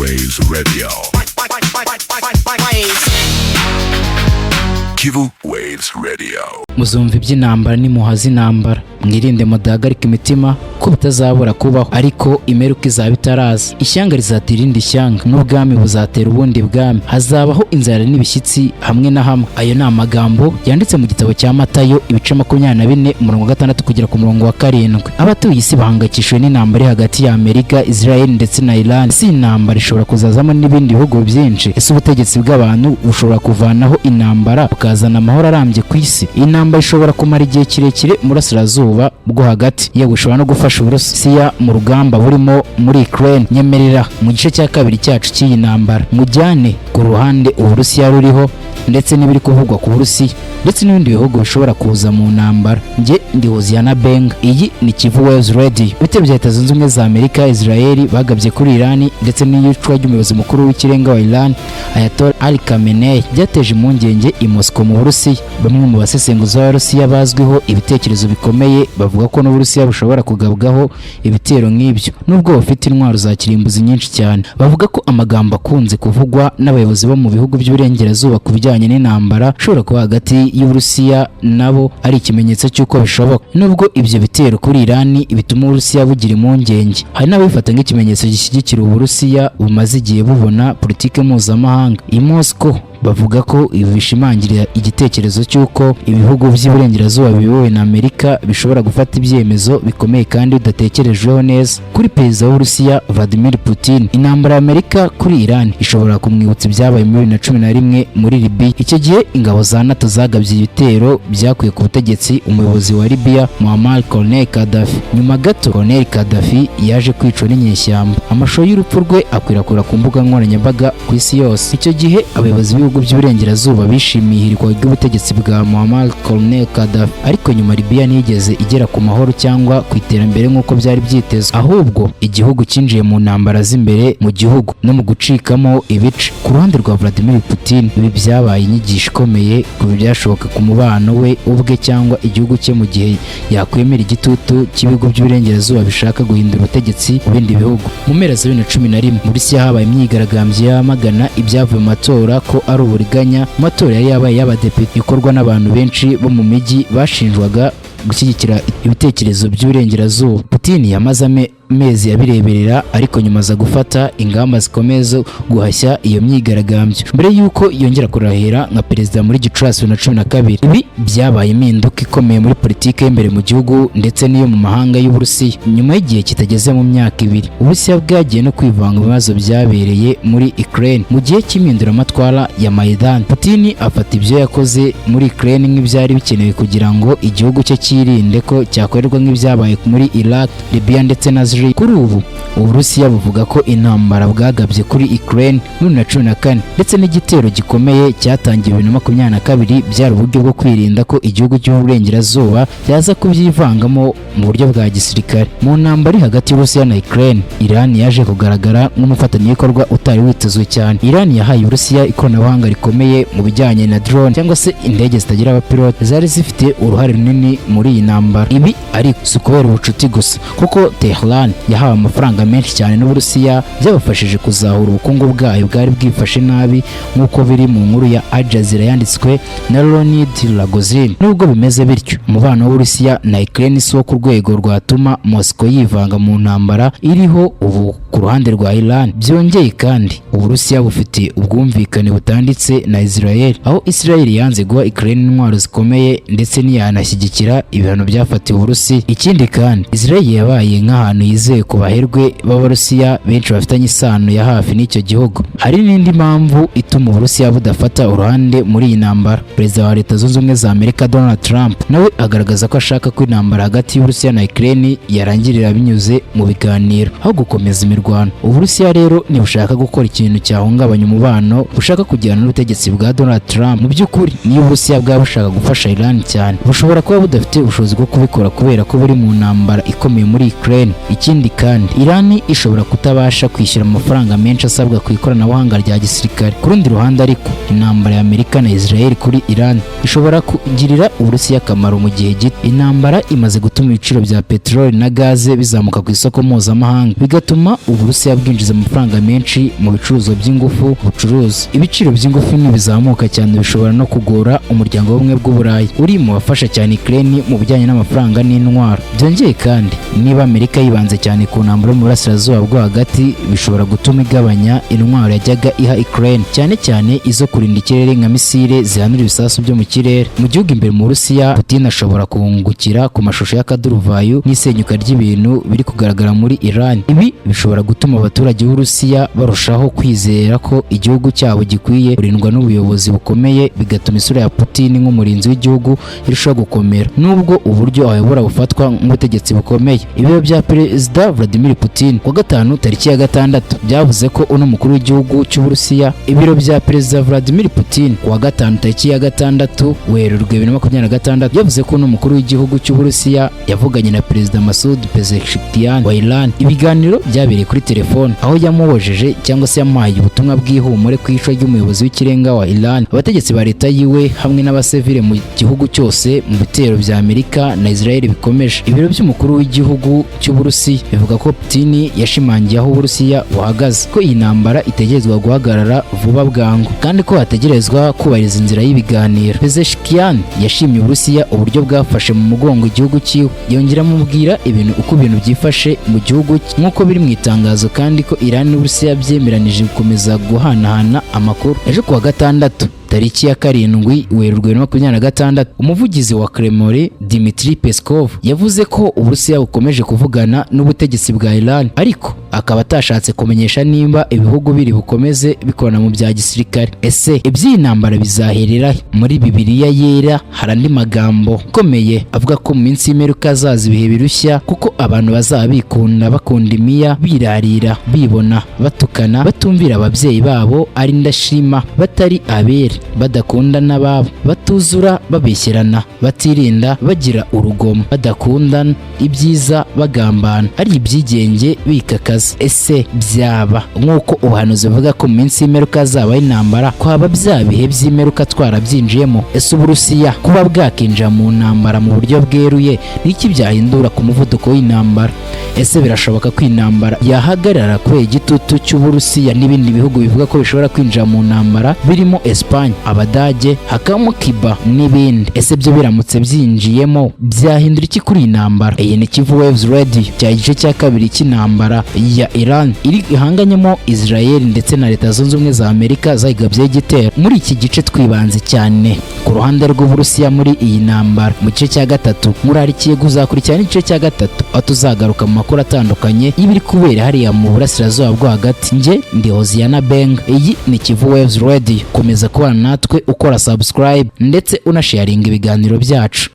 Waves Radio. Kivu Waves Radio. Muzumva iby'intambara nimuhaza intambara, mwirinde mudahagarika imitima ko bitazabura kubaho, ariko imeruka izaba itaraza. Ishyanga rizatera irindi shyanga, n'ubwami buzatera ubundi bwami, hazabaho inzara n'ibishyitsi hamwe na hamwe. Ayo ni amagambo yanditse mu gitabo cya Matayo ibice 24 umurongo wa 6 kugera ku murongo wa 7. Abatuye isi bahangayikishijwe n'intambara hagati ya Amerika, Israel ndetse na Iran. Si intambara ishobora kuzazamo n'ibindi bihugu byinshi. Ese ubutegetsi bw'abantu bushobora kuvanaho intambara bukazana amahoro arambye ku isi? Intambara ishobora kumara igihe kirekire murasirazuba bwo hagati, yewe ishobora no gufasha Uburusiya mu rugamba burimo muri Ukraine. Nyemerera mu gice cya kabiri cyacu cy'iyi ntambara mujyane ku ruhande Uburusiya ruriho ndetse n'ibiri kuvugwa ku Burusiya ndetse n'ibindi bihugu bishobora kuza mu ntambara. Nge ndi Hosiana Benga, iyi ni Kivu Waves Radio. Ibitero bya Leta Zunze Ubumwe za Amerika, Israel bagabye kuri Iran ndetse n'iyicwa ry'umuyobozi mukuru w'ikirenga wa Iran Ayatollah Ali Khamenei byateje impungenge i Moscow mu Burusiya. Bamwe mu basesenguzi b'Abarusiya bazwiho ibitekerezo bikomeye bavuga ko n'Uburusiya bushobora kugabwaho ibitero nk'ibyo nubwo bafite intwaro za kirimbuzi nyinshi cyane. Bavuga ko amagambo akunze kuvugwa n'abayobozi bo mu bihugu by'uburengerazuba ku bijyanye n'intambara ishobora kuba hagati y'Uburusiya nabo ari ikimenyetso cy'uko bishoboka. Nubwo ibyo bitero kuri Iran bituma Uburusiya bugira impungenge, hari n'abifata nk'ikimenyetso gishyigikira Uburusiya bumaze igihe bubona politike mpuzamahanga. I Moscow bavuga ko ibi bishimangira igitekerezo cy'uko ibihugu by'iburengerazuba biyobowe na Amerika bishobora gufata ibyemezo bikomeye kandi bidatekerejweho neza. Kuri perezida w'Uburusiya Vladimir Putin, intambara ya Amerika kuri Iran ishobora kumwibutsa ibyabaye muri 2011 muri Libya. Icyo gihe ingabo za NATO zagabye ibitero byakuye ku butegetsi umuyobozi wa Libya Muammar Gaddafi. Nyuma gato Colonel Gaddafi yaje kwicwa n'inyeshyamba. Amashusho y'urupfu rwe akwirakwira ku mbuga nkoranyambaga ku isi yose. Icyo gihe abayobozi ibihugu by'uburengerazuba bishimiye ihirikwa ry'ubutegetsi bwa Muammar Gaddafi, ariko nyuma Libya ntiyigeze igera ku mahoro cyangwa ku iterambere nk'uko byari byitezwe, ahubwo igihugu cyinjiye mu ntambara z'imbere mu gihugu no mu gucikamo ibice. Ku ruhande rwa Vladimir Putin, ibi byabaye inyigisho ikomeye ku byashoboka ku mubano we ubwe cyangwa igihugu cye mu gihe yakwemera igitutu cy'ibihugu by'uburengerazuba bishaka guhindura ubutegetsi mu bindi bihugu. Mu mpera za 2011 muri Rusiya habaye imyigaragambyo yamagana ibyavuye mu matora ko ari uburiganya. Amatora yari yabaye y'abadepite ikorwa n'abantu benshi bo mu mijyi bashinjwaga gushyigikira ibitekerezo by'uburengerazuba. Putin yamaze amezi yabireberera, ariko nyuma aza gufata ingamba zikomeye zo guhashya iyo myigaragambyo mbere y'uko yongera kurahira nka perezida muri Gicurasi 2012. Ibi byabaye impinduka ikomeye muri politiki y'imbere mu gihugu ndetse n'iyo mu mahanga y'Uburusiya. Nyuma y'igihe kitageze mu myaka 2, Uburusiya bwagiye no kwivanga mu bibazo byabereye muri Ukraine. Mu gihe cy'impinduramatwara ya Maidan, Putin afata ibyo yakoze muri Ukraine nk'ibyari bikenewe kugira ngo igihugu cye kirinde ko cyakorerwa nk'ibyabaye muri Iraq, Libya ndetse na Syria. Kuri ubu Uburusiya buvuga ko intambara bwagabye kuri Ukraine muri 2014 ndetse n'igitero gikomeye cyatangiye 2022 byari uburyo bwo kwirinda ko igihugu cy'uburengerazuba cyaza kubyivangamo mu buryo bwa gisirikare. Mu ntambara hagati y'Uburusiya na Ukraine, Iran yaje kugaragara nk'umufatanyabikorwa utari witezwe cyane. Iran yahaye Uburusiya ikoranabuhanga rikomeye mu bijyanye na drone cyangwa se indege zitagira abapilote, zari zifite uruhare runini muri iyi ntambara. Ibi ari kubera ubucuti gusa, kuko Tehran yahawe amafaranga menshi cyane n'Uburusiya byabafashije kuzahura ubukungu bwayo bwari bwifashe nabi nk'uko biri mu nkuru ya Al Jazeera yanditswe na Leonid Rogozin. Nubwo bimeze bityo, umubano w'Uburusiya na Ukraine si wo ku rwego rwatuma Moscow yivanga mu ntambara iriho ubu ku ruhande rwa Iran. Byongeye kandi Uburusiya bufite ubwumvikane butanditse na Israel, aho Israel yanze guha Ukraine intwaro zikomeye ndetse ntiyanashyigikira ibihano byafatiwe Uburusiya. Ikindi kandi Israel yabaye nk'ahantu yizeye ku baherwe b'Abarusiya benshi bafitanye isano ya hafi n'icyo gihugu. Hari n'indi mpamvu ituma Uburusiya budafata uruhande muri iyi ntambara. Perezida wa Leta Zunze Ubumwe za Amerika Donald Trump nawe agaragaza ko ashaka ko intambara hagati y'Uburusiya na Ukraine yarangirira binyuze mu biganiro aho gukomeza imirwano. Uburusiya rero ntibushaka gukora ikintu cyahungabanya umubano bushaka kujyana n'ubutegetsi bwa Donald Trump. Mu by'ukuri niyo Uburusiya bwaba bushaka gufasha Iran cyane, bushobora kuba budafite ubushobozi bwo kubikora kubera ko buri mu ntambara ikomeye muri Ukraine. Ikindi kandi Iran ishobora kutabasha kwishyura amafaranga menshi asabwa ku ikoranabuhanga rya gisirikare. Ku rundi ruhande ariko intambara ya Amerika na Israel kuri Iran ishobora kugirira Uburusiya akamaro mu gihe gito. Intambara imaze gutuma ibiciro bya peteroli na gaze bizamuka ku isoko mpuzamahanga, bigatuma Uburusiya bwinjiza amafaranga menshi mu bicuruzwa by'ingufu bucuruza. Ibiciro by'ingufu nibizamuka cyane bishobora no kugora umuryango w'ubumwe bw'Uburayi uri mu bafasha cyane Ukraine mu bijyanye n'amafaranga n'intwaro. Byongeye kandi niba Amerika yibanze cyane ku ntambara mu burasirazuba bwo hagati bishobora gutuma igabanya intwaro yajyaga iha Ukraine, cyane cyane izo kurinda ikirere nka misile zihanura ibisasu byo mu kirere. Mu gihugu imbere mu Burusiya, Putin ashobora kungukira ku mashusho y'akaduruvayo n'isenyuka ry'ibintu biri kugaragara muri Iran. Ibi bishobora gutuma abaturage b'Uburusiya barushaho kwizera ko igihugu cyabo gikwiye kurindwa n'ubuyobozi bukomeye, bigatuma isura ya Putin nk'umurinzi w'igihugu irushaho gukomera, nubwo uburyo ayobora bufatwa nk'ubutegetsi bukomeye. Ibiro bya Perezida Vladimir Putin ku wa gatanu tariki ya 6 byavuze ko uno mukuru w'igihugu cy'Uburusiya. Ibiro bya Perezida Vladimir Putin ku wa gatanu tariki ya 6 Werurwe 2026 yavuze ko uno mukuru w'igihugu cy'Uburusiya yavuganye na Perezida Masoud Pezeshkian wa Iran. Ibiganiro byabereye kuri telefone, aho yamubojeje cyangwa se yamuhaye ubutumwa bw'ihumure ku icwa ry'umuyobozi w'ikirenga wa Iran, abategetsi ba leta yiwe hamwe n'abasivile mu gihugu cyose mu bitero bya Amerika na Israel bikomeje. Ibiro by'umukuru w'igihugu cy'Uburusiya bivuga ko Putin yashimangiye aho Uburusiya buhagaze, ko iyi ntambara itegerezwa guhagarara vuba bwangu kandi ko hategerezwa kubahiriza inzira y'ibiganiro. Pezeshkian yashimye Uburusiya uburyo bwafashe mu mugongo igihugu cyiwe, yongera amubwira uko ibintu byifashe mu gihugu nk'uko biri mu itangazo, kandi ko Iran n'Uburusiya byemeranije gukomeza guhanahana amakuru. Ejo ku wa 6 tariki ya 7 Werurwe 2026 umuvugizi wa Kremlin Dmitry Peskov yavuze ko Uburusiya bukomeje kuvugana n'ubutegetsi bwa Iran, ariko akaba atashatse kumenyesha nimba ibihugu biri bukomeze bikorana mu bya gisirikare. Ese iby'iyi ntambara bizaherera muri Bibiliya yera hari andi magambo akomeye avuga ko mu minsi y'imperuka azaza ibihe birushya, kuko abantu bazaba bakunda imiya, birarira, bibona, batukana, batumvira ababyeyi babo, ari ndashima, batari abere, badakunda n'ababo, batuzura, babeshyerana, batirinda, bagira urugomo, badakundana ibyiza, bagambana, ari ibyigenge, bikakaza. Ese byaba nk'uko ubuhanuzi buvuga ko mu minsi y'imperuka hazabaho intambara, kwaba bya bihe by'imperuka twarabyinjiyemo? Ese Uburusiya kuba bwakinjira mu ntambara mu buryo bweruye n'iki byahindura ku muvuduko w'intambara? Ese birashoboka ko intambara yahagarara kubera igitutu cy'Uburusiya n'ibindi bihugu bivuga ko bishobora kwinjira mu ntambara birimo Espagne, Abadage, hakabamo Cuba n'ibindi? Ese byo biramutse byinjiyemo byahindura iki kuri iyi ntambara? Iyi ni Kivu Waves Radio, cya gice cya kabiri cy'intambara ya Iran iri ihanganyemo Israel ndetse na Leta Zunze Ubumwe za Amerika zayigabye igitero. Muri iki gice twibanze cyane ku ruhande rw'Uburusiya muri iyi ntambara. Mu gice cya 3 murarikiye kuzakurikirana igice cya 3 aho tuzagaruka mu makuru atandukanye y'ibiri kubera hariya mu burasirazuba bwo hagati. Nge ndi Hosiana Benga, iyi ni Kivu Waves Radio. Komeza kubana natwe ukora subscribe ndetse unasharinga ibiganiro byacu.